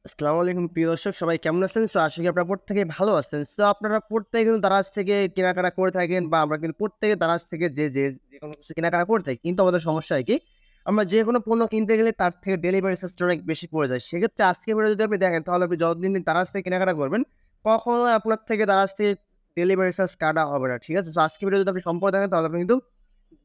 আসসালামু আলাইকুম প্রিয় দর্শক সবাই কেমন আছেন? আশা করি আপনারা প্রত্যেকেই ভালো আছেন। আপনারা প্রত্যেকে কিন্তু দারাজ থেকে কেনাকাটা করে থাকেন বা আমরা কিন্তু প্রত্যেকে দারাজ থেকে যেকোনো কিছু কেনাকাটা করে থাকি। কিন্তু আমাদের সমস্যা হয় কি? আমরা যেকোনো পণ্য কিনতে গেলে তার থেকে ডেলিভারি চার্জটা অনেক বেশি পড়ে যায়। সেক্ষেত্রে আজকের ভিডিও যদি আপনি দেখেন তাহলে আপনি যতদিন দারাজ থেকে কেনাকাটা করবেন, কখনোই আপনার থেকে দারাজ থেকে ডেলিভারি চার্জ কাটা হবে না। ঠিক আছে? আজকের ভিডিও যদি আপনি সম্পূর্ণ দেখেন তাহলে আপনি কিন্তু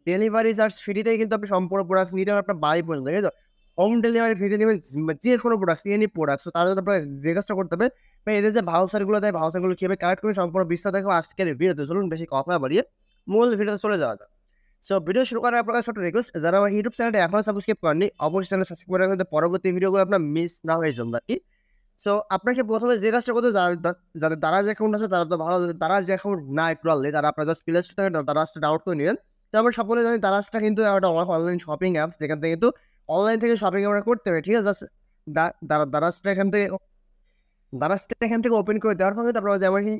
ডেলিভারি চার্জ ফ্রিতেই কিন্তু আপনি সম্পূর্ণ প্রোডাক্ট নিতে পারবেন আপনার বাড়ি পর্যন্ত। ঠিক আছে? হোম ডেলিভারি ফ্রিতে নিবেন যেকোনো প্রোডাক্টস, এনি প্রোডাক্টস। তো তার জন্য আপনার যে কাজটা করতে হবে, ভাই এদের যে ভাউচার গুলো দেয়, ভাউচার গুলো কিভাবে কালেক্ট করে সম্পূর্ণ বিস্তারিত দেখো আজকের ভিডিওতে। চলুন বেশি কথা না বাড়িয়ে মূল ভিডিওতে চলে যাওয়া যাক। ভিডিও শুরু করার আপনার কাছে ছোট্ট রিকোয়েস্ট, যারা আমার ইউটিউব চ্যানেলটা এখনো সাবস্ক্রাইব করেননি, অবশ্যই চ্যানেল সাবস্ক্রাইব করে রাখবেন যাতে পরবর্তী ভিডিওগুলো আপনার মিস না হয়ে যান আরকি। আপনাকে ১ম এ যে কাজটা করতে হবে, যাদের দারাজ অ্যাকাউন্ট আছে তারা তো ভালো, যাদের দারাজ অ্যাকাউন্ট নাই টোটালি, তারা আপনার জাস্ট প্লে স্টোর থেকে দারাজটা ডাউনলোড করে নিবেন। তো আমরা সকলে জানি দারাজটা কিন্তু একটা অনলাইন শপিং অ্যাপস, যেখান থেকে কিন্তু অনলাইন থেকে শপিং আমরা করতে পারি। ঠিক আছে? জাস্ট দা দারা দারাজটা এখান থেকে ওপেন করে দেওয়ার পর কিন্তু আপনারা যেমনই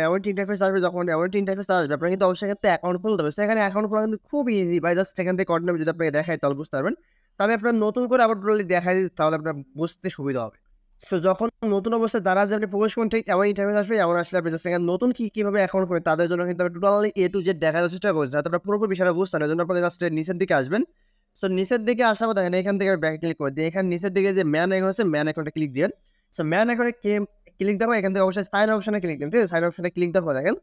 এমনটি ইন্টারফেস আসবে, যখন এমনটি ইন্টারফেস আসবে আপনারা কিন্তু অবশ্যই এখান থেকে অ্যাকাউন্ট খুলতে হবে। এখানে অ্যাকাউন্ট খোলা কিন্তু খুব ইজি ভাই, জাস্ট এখান থেকে কন্টিনিউ যদি আপনাকে দেখাই তাহলে বুঝতে পারবেন। তবে আপনার নতুন করে আবার টোটালি দেখাই দিই তাহলে আপনার বুঝতে সুবিধা হবে। যখন নতুন অবস্থায় দারাজে আপনি প্রবেশ করবেন, ঠিক এমন ইন্টারফেস আসবে, এমন আসলে আপনি জাস্ট এখানে নতুন কিভাবে অ্যাকাউন্ট করবেন তাদের জন্য কিন্তু আমি টোটালি A to Z দেখার চেষ্টা করছি, যাতে আপনারা পুরোপুরি বিষয়টা বুঝতে পারেন। এজন্য আপনারা জাস্ট নিচের দিকে আসবেন। নিচের দিকে আসার পর দেখেন এখান থেকে ব্যাকে ক্লিক করে দিই। এখানে নিচের দিকে যে ম্যান আইকন আছে, ম্যান আইকনটা ক্লিক দিবেন। ম্যান আইকনে ক্লিক দেওয়ার পর এখান থেকে অবশ্যই সাইন অপশনে ক্লিক দিবেন। ঠিক আছে? সাইন অপশনে ক্লিক দেওয়ার পর দেখেন,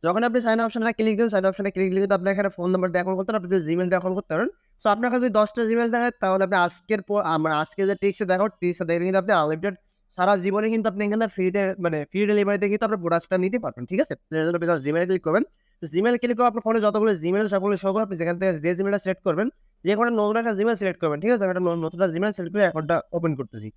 যখন আপনি সাইন অপশনে ক্লিক দিবেন, সাইন অপশনে ক্লিক দিলে কিন্তু আপনার এখানে ফোন নাম্বার দিয়ে অ্যাকাউন্ট করতে পারেন, আপনি যদি জিমেইল দিয়ে অ্যাকাউন্ট করতে পারেন। আপনার কাছে যদি ১০ টা জিমেইল থাকে তাহলে আপনি আজকে যে ট্রিক্সটা দেখাবো, ট্রিক্সটা দেখলে কিন্তু আপনি আনলিমিটেড সারা জীবনে কিন্তু আপনি এখানে ফ্রিতে, মানে ফ্রি ডেলিভারিতে কিন্তু আপনার প্রোডাক্টসটা নিতে পারবেন। ঠিক আছে? তো এর জন্য আপনি জাস্ট জিমেইলে ক্লিক করবেন। জিমেইলে ক্লিক করে আপনার ফোনে যতগুলো জিমেইল সবগুলো শো করবে, আপনি যেখান থেকে যে জিমেইলটা সিলেক্ট করবেন, যেকোনো নতুন একটা জিমেইল সিলেক্ট করবেন। ঠিক আছে? আমি একটা নতুন একটা জিমেইল সিলেক্ট করে অ্যাকাউন্টটা ওপেন করতেছি।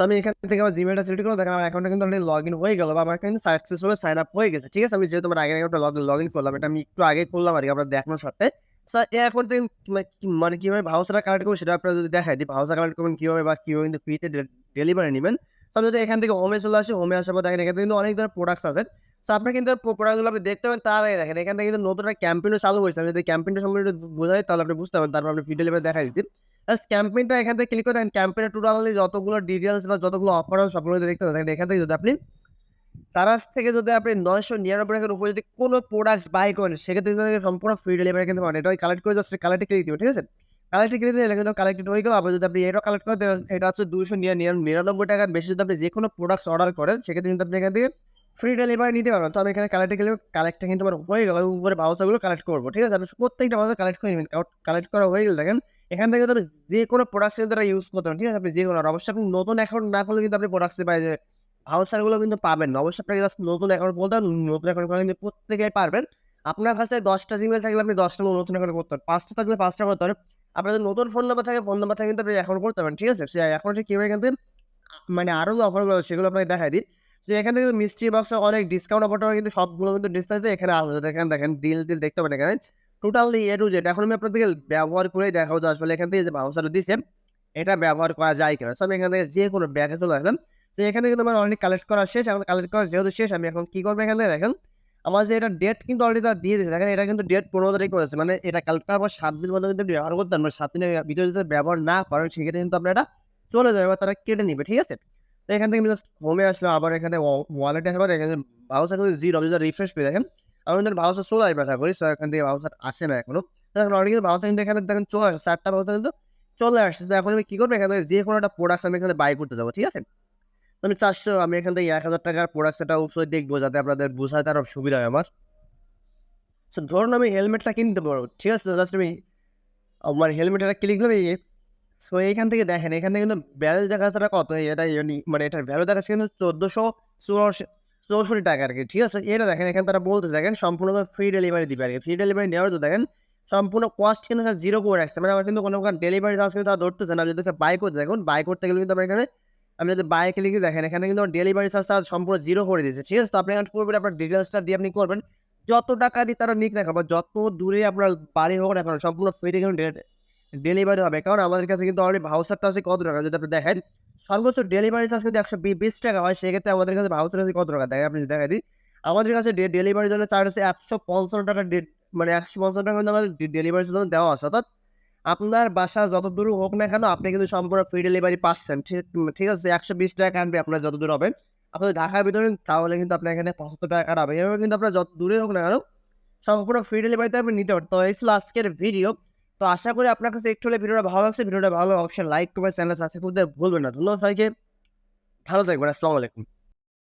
আমি এখান থেকে আমার জিমেইলটা সিলেক্ট করলাম। দেখেন আমার অ্যাকাউন্টটা কিন্তু অলরেডি লগইন হয়ে গেল বা আমার কিন্তু সাকসেসফুলি সাইন আপ হয়ে গেছে। ঠিক আছে? আমি যেহেতু আমার আগের অ্যাকাউন্টটা লগইন করলাম, এটা আমি একটু আগে করলাম আরকি আপনার দেখানোর স্বার্থে। এই অ্যাকাউন্ট থেকে মানে কিভাবে ভাউচারটা কালেক্ট করব সেটা আপনারা যদি দেখাই দিই। ভাউচার কালেক্ট করবেন কিভাবে বা কিভাবে কিন্তু ফ্রিতে ডেলিভারি নিবেন। আমি যদি এখান থেকে হোমে চলে আসি, হোমে আসার পর দেখেন এখানে কিন্তু অনেক ধরনের প্রোডাক্টস আছে। আপনার কিন্তু প্রোডাক্টগুলো আপনি দেখতে পাবেন, তার আগে দেখেন এখান থেকে কিন্তু নতুন একটা ক্যাম্পেইনও চালু হয়েছে। আমি যদি ক্যাম্পেইনটা সম্পর্কে একটু বোঝাই তাহলে আপনি বুঝতে পারবেন। তারপর আপনি ফ্রি ডেলিভারি দেখাই দিচ্ছি। ক্যাম্পেইনটা এখান থেকে ক্লিক করে দেখেন, ক্যাম্পেইনের টোটালি যতগুলো ডিটেইলস বা যতগুলো অফার আছে সবগুলো দেখতে পাবেন। এখান থেকে যদি আপনি তারাজ থেকে যদি আপনি ৳৯৯৯ টাকার উপরে যদি কোনো প্রোডাক্টস বাই করেন, সেক্ষেত্রে কিন্তু সম্পূর্ণ ফ্রি ডেলিভারি কিন্তু পাবেন। এটা কালেক্ট করে জাস্ট কালেক্টে ক্লিক দিবেন। ঠিক আছে? কালেক্টে ক্লিক দিলে এটা কিন্তু কালেক্টেড হয়ে গেল। আবার যদি আপনি এটাও কালেক্ট করেন, এটা হচ্ছে ৳২৯৯ বেশি যদি আপনি যেকোনো প্রোডাক্টস অর্ডার করেন, সেক্ষেত্রে কিন্তু আপনি এখান থেকে ফ্রি ডেলিভারি নিতে পারবেন। তো আমি এখানে কালেক্টে গেলে কালেক্টটা কিন্তু আমার হয়ে গেল। উপরে ভাউচারগুলো কালেক্ট করব। ঠিক আছে? আপনি প্রত্যেকটা ভাউচার কালেক্ট করে নিবেন। কালেক্ট করা হয়ে গেলে দেখেন, এখান থেকে কিন্তু আপনি যেকোনো প্রোডাক্টস কিন্তু ইউজ করতে পারেন। ঠিক আছে? আপনি যেকোনো, আর অবশ্যই আপনি নতুন অ্যাকাউন্ট না করলে কিন্তু আপনি প্রোডাক্টস পাই যে ভাউচার গুলো কিন্তু পাবেন না। অবশ্যই আপনাকে জাস্ট নতুন অ্যাকাউন্ট খুলতে হবে। নতুন অ্যাকাউন্ট খোলা কিন্তু প্রত্যেকেই পারবেন। আপনার কাছে ১০ টা জিমেইল থাকলে আপনি ১০ টা নতুন অ্যাকাউন্ট করতে পারেন। ৫ টা থাকলে ৫ টা করতে পারেন। আপনার যদি নতুন ফোন নাম্বার থাকে, ফোন নাম্বার থেকে কিন্তু আপনি অ্যাকাউন্ট করতে পারেন। ঠিক আছে? সেই অ্যাকাউন্টে কিভাবে কিন্তু মানে আরো যে অফারগুলো আছে সেগুলো আপনাকে দেখায় দিই। এখান থেকে মিস্ট্রি বক্সে অনেক ডিসকাউন্ট অফার কিন্তু সবগুলো কিন্তু ডিসকাউন্টে এখানে আছে। দেখেন ডিল দেখতে পাবেন এখানে। টোটালি A to Z এখন আমি আপনাদেরকে ব্যবহার করেই দেখাবো যে আসলে এখান থেকে যে ভাউচারটা দিছে এটা ব্যবহার করা যায় কিনা। আমি এখান থেকে যেকোনো ব্যাগে চলে আসলাম। এখানে কিন্তু আমার অলরেডি কালেক্ট করা শেষ। এখন কালেক্ট করা যেহেতু শেষ, আমি এখন কি করবো এখান থেকে দেখেন, আমার যে এটা ডেট কিন্তু অলরেডি তারা দিয়ে দিয়েছে। দেখেন এটা কিন্তু ডেট ১৫ তারিখ করেছে। মানে এটা কালেক্ট করার পর ৭ দিন মধ্যে কিন্তু ব্যবহার করতে পারবেন। ৭ দিনের ভিতরে যদি ব্যবহার না করেন সেক্ষেত্রে কিন্তু আপনার এটা চলে যাবে বা তারা কেটে নিবে। ঠিক আছে? তো এখান থেকে আমি জাস্ট হোমে আসলাম। আবার এখানে ওয়ালেটে আসার পর এখানে ব্রাউজার কিন্তু 0, আপনি যদি রিফ্রেশ করে দেখেন, আমার কিন্তু ব্রাউজার চলে আসবে আশা করি। এখান থেকে ব্রাউজার আসে না এখনো। তো এখন অলরেডি কিন্তু ব্রাউজার কিন্তু এখানে দেখেন চলে আসছে। ৪ টা ব্রাউজার কিন্তু চলে আসছে। তো এখন আমি কি করব, এখান থেকে যেকোনো একটা প্রোডাক্টস আমি এখানে বাই করতে যাবো। ঠিক আছে? তো আমি ৪০০, আমি এখান থেকে ৳১,০০০ প্রোডাক্টস একটা অবশ্যই দেখবো যাতে আপনাদের বোঝাতে আরো সুবিধা হয় আমার। ধরুন আমি হেলমেটটা কিনতে পারবো। ঠিক আছে? জাস্ট আমি আমার হেলমেটের একটা ক্লিক দিলাম। এইখান থেকে দেখেন, এখান থেকে কিন্তু ব্যালেন্স দেখাচ্ছে কত, এটা মানে এটার ভ্যালু দেখাচ্ছে কিন্তু ৳১৪৬৪ আরকি। ঠিক আছে? এটা দেখেন এখানে তারা বলতেছে দেখেন সম্পূর্ণভাবে ফ্রি ডেলিভারি দিবে আরকি। ফ্রি ডেলিভারি নেওয়ার তো দেখেন সম্পূর্ণ কস্ট কিন্তু স্যার 0 করে রাখছে। মানে আমার কিন্তু কোনো প্রকার ডেলিভারি চার্জ কিন্তু তারা ধরতেছে না। আমি যদি বাই করতে দেখুন, বাই করতে গেলে কিন্তু আমার এখানে, আমি যদি বাই ক্লিক দিয়ে দেখেন এখানে কিন্তু আমার ডেলিভারি চার্জ তারা সম্পূর্ণ 0 করে দিয়েছে। ঠিক আছে? তো আপনি এখন পুরোপুরি আপনার ডিটেইলসটা দিয়ে আপনি করবেন। যত টাকা দিয়ে তারা নিক না কেন বা যত দূরে আপনার বাড়ি হোক না কেন সম্পূর্ণ ফ্রিতে কিন্তু ডেলিভারি হবে। কারণ আমাদের কাছে কিন্তু অলরেডি ভাউচারটা আছে কত টাকা যদি আপনি দেখেন, সর্বোচ্চ ডেলিভারি চার্জ যদি ৳১২০ হয়, সেক্ষেত্রে আমাদের কাছে ভাউচার আছে কত টাকা দেখেন, আপনি দেখাই দিই। আমাদের কাছে ডেলিভারির জন্য চার্জ আছে ৳১৫৫ মানে ৳১৫৫ কিন্তু আমাদের ডেলিভারির জন্য দেওয়া আছে। অর্থাৎ আপনার বাসা যত দূর হোক না কেন আপনি কিন্তু সম্পূর্ণ ফ্রি ডেলিভারি পাচ্ছেন। ঠিক আছে? ৳১২০ কাটবে আপনার যত দূর হবে। আপনি যদি ঢাকার ভিতরে তাহলে কিন্তু আপনার এখানে ৳৭৫ কাটা হবে। এভাবে কিন্তু আপনার যত দূরে হোক না কেন সম্পূর্ণ ফ্রি ডেলিভারিতে আপনি নিতে পারেন। তো এই ছিল আজকের ভিডিও। তো আশা করি আপনার কাছে একটু হলে ভিডিওটা ভালো লাগছে। ভিডিওটা ভালো লাগলে অবশ্যই লাইক করবেন, চ্যানেল সাবস্ক্রাইব করতে ভুলবেন না। ধন্যবাদ সবাইকে। ভালো থাকবেন। আসসালামু আলাইকুম।